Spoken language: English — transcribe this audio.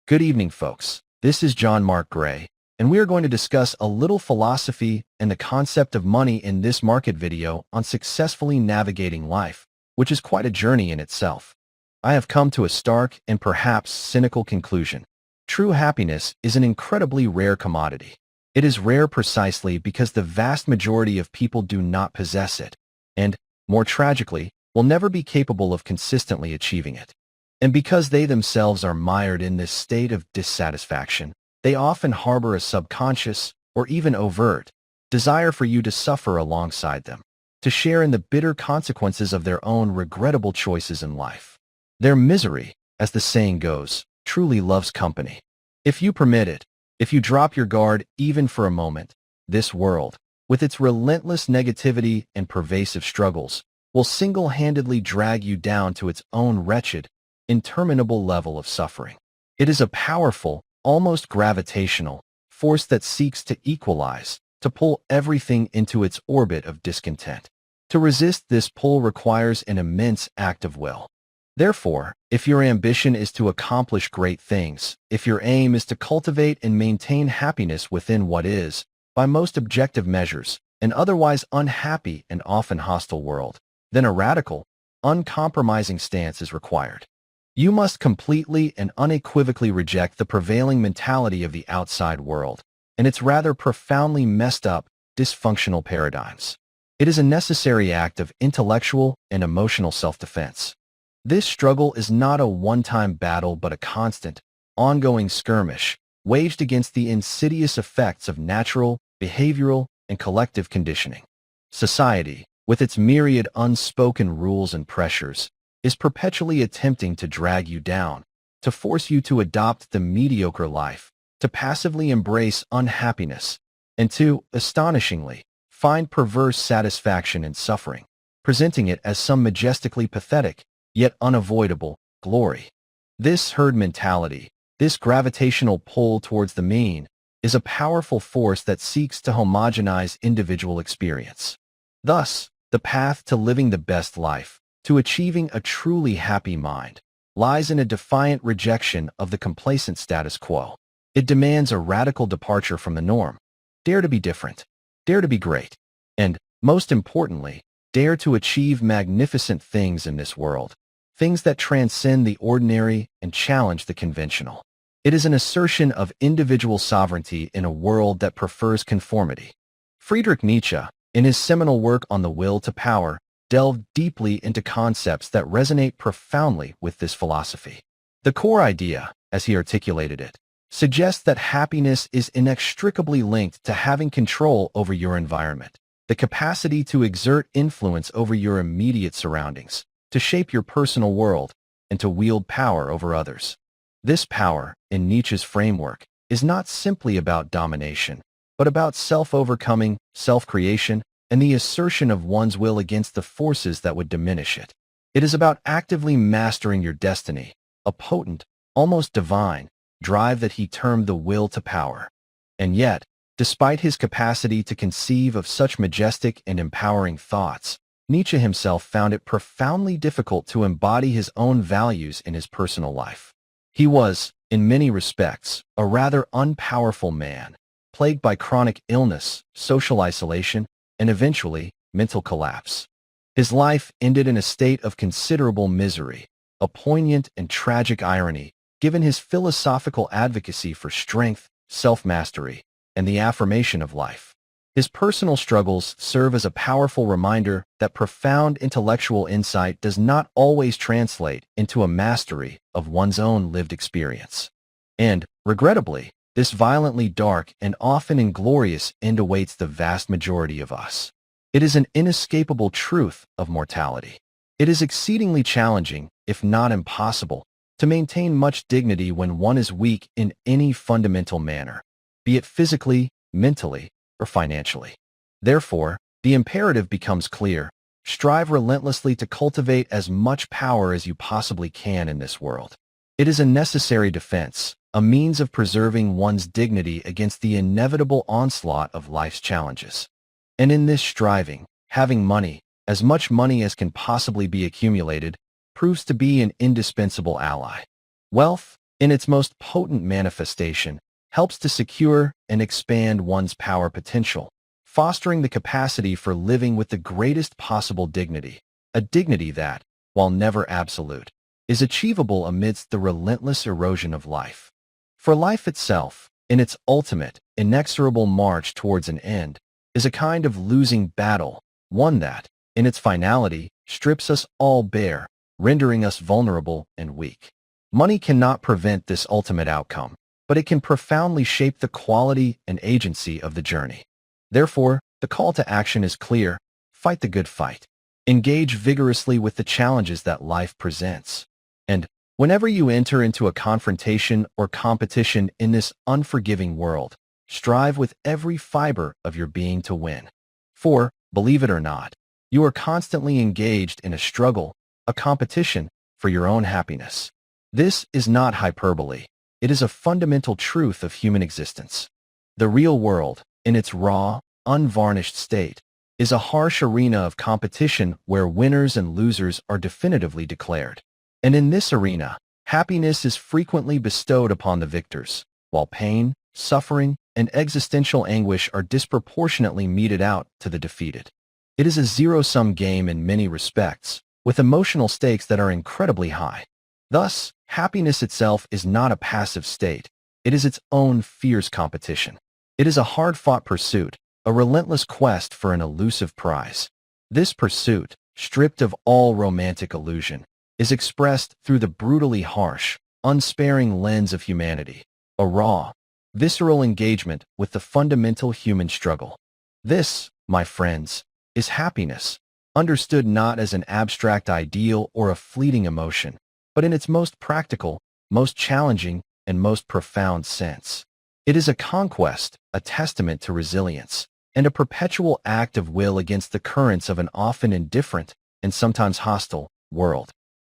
Good evening, folks. This is John Mark Gray, and we are going to discuss a little philosophy and the concept of money in this market video on successfully navigating life, which is quite a journey in itself. I have come to a stark and perhaps cynical conclusion. True happiness is an incredibly rare commodity. It is rare precisely because the vast majority of people do not possess it, and, more tragically, will never be capable of consistently achieving it. And because they themselves are mired in this state of dissatisfaction, they often harbor a subconscious, or even overt, desire for you to suffer alongside them, to share in the bitter consequences of their own regrettable choices in life. Their misery, as the saying goes, truly loves company. If you permit it, if you drop your guard even for a moment, this world, with its relentless negativity and pervasive struggles, will single-handedly drag you down to its own wretched, interminable level of suffering. It is a powerful, almost gravitational, force that seeks to equalize, to pull everything into its orbit of discontent. To resist this pull requires an immense act of will. Therefore, if your ambition is to accomplish great things, if your aim is to cultivate and maintain happiness within what is, by most objective measures, an otherwise unhappy and often hostile world, then a radical, uncompromising stance is required. You must completely and unequivocally reject the prevailing mentality of the outside world and its rather profoundly messed up, dysfunctional paradigms. It is a necessary act of intellectual and emotional self-defense. This struggle is not a one-time battle but a constant, ongoing skirmish waged against the insidious effects of natural, behavioral, and collective conditioning. Society, with its myriad unspoken rules and pressures, is perpetually attempting to drag you down, to force you to adopt the mediocre life, to passively embrace unhappiness, and to, astonishingly, find perverse satisfaction in suffering, presenting it as some majestically pathetic, yet unavoidable, glory. This herd mentality, this gravitational pull towards the mean, is a powerful force that seeks to homogenize individual experience. Thus, the path to living the best life, to achieving a truly happy mind, lies in a defiant rejection of the complacent status quo. It demands a radical departure from the norm. Dare to be different. Dare to be great. And, most importantly, dare to achieve magnificent things in this world, things that transcend the ordinary and challenge the conventional. It is an assertion of individual sovereignty in a world that prefers conformity. Friedrich Nietzsche, in his seminal work on the will to power, delved deeply into concepts that resonate profoundly with this philosophy. The core idea, as he articulated it, suggests that happiness is inextricably linked to having control over your environment, the capacity to exert influence over your immediate surroundings, to shape your personal world, and to wield power over others. This power, in Nietzsche's framework, is not simply about domination, but about self-overcoming, self-creation, and the assertion of one's will against the forces that would diminish it. It is about actively mastering your destiny, a potent, almost divine, drive that he termed the will to power. And yet, despite his capacity to conceive of such majestic and empowering thoughts, Nietzsche himself found it profoundly difficult to embody his own values in his personal life. He was, in many respects, a rather unpowerful man, plagued by chronic illness, social isolation, and eventually, mental collapse. His life ended in a state of considerable misery, a poignant and tragic irony, given his philosophical advocacy for strength, self-mastery, and the affirmation of life. His personal struggles serve as a powerful reminder that profound intellectual insight does not always translate into a mastery of one's own lived experience. And, regrettably, this violently dark and often inglorious end awaits the vast majority of us. It is an inescapable truth of mortality. It is exceedingly challenging, if not impossible, to maintain much dignity when one is weak in any fundamental manner, be it physically, mentally, or financially. Therefore, the imperative becomes clear: strive relentlessly to cultivate as much power as you possibly can in this world. It is a necessary defense, a means of preserving one's dignity against the inevitable onslaught of life's challenges. And in this striving, having money, as much money as can possibly be accumulated, proves to be an indispensable ally. Wealth, in its most potent manifestation, helps to secure and expand one's power potential, fostering the capacity for living with the greatest possible dignity, a dignity that, while never absolute, is achievable amidst the relentless erosion of life. For life itself, in its ultimate, inexorable march towards an end, is a kind of losing battle, one that, in its finality, strips us all bare, rendering us vulnerable and weak. Money cannot prevent this ultimate outcome, but it can profoundly shape the quality and agency of the journey. Therefore, the call to action is clear: fight the good fight. Engage vigorously with the challenges that life presents. And whenever you enter into a confrontation or competition in this unforgiving world, strive with every fiber of your being to win. For, believe it or not, you are constantly engaged in a struggle, a competition for your own happiness. This is not hyperbole. It is a fundamental truth of human existence. The real world, in its raw, unvarnished state, is a harsh arena of competition where winners and losers are definitively declared. And in this arena, happiness is frequently bestowed upon the victors, while pain, suffering, and existential anguish are disproportionately meted out to the defeated. It is a zero-sum game in many respects, with emotional stakes that are incredibly high. Thus, happiness itself is not a passive state. It is its own fierce competition. It is a hard-fought pursuit, a relentless quest for an elusive prize. This pursuit, stripped of all romantic illusion, is expressed through the brutally harsh, unsparing lens of humanity, a raw, visceral engagement with the fundamental human struggle. This, my friends, is happiness, understood not as an abstract ideal or a fleeting emotion, but in its most practical, most challenging, and most profound sense. It is a conquest, a testament to resilience, and a perpetual act of will against the currents of an often indifferent and sometimes hostile world.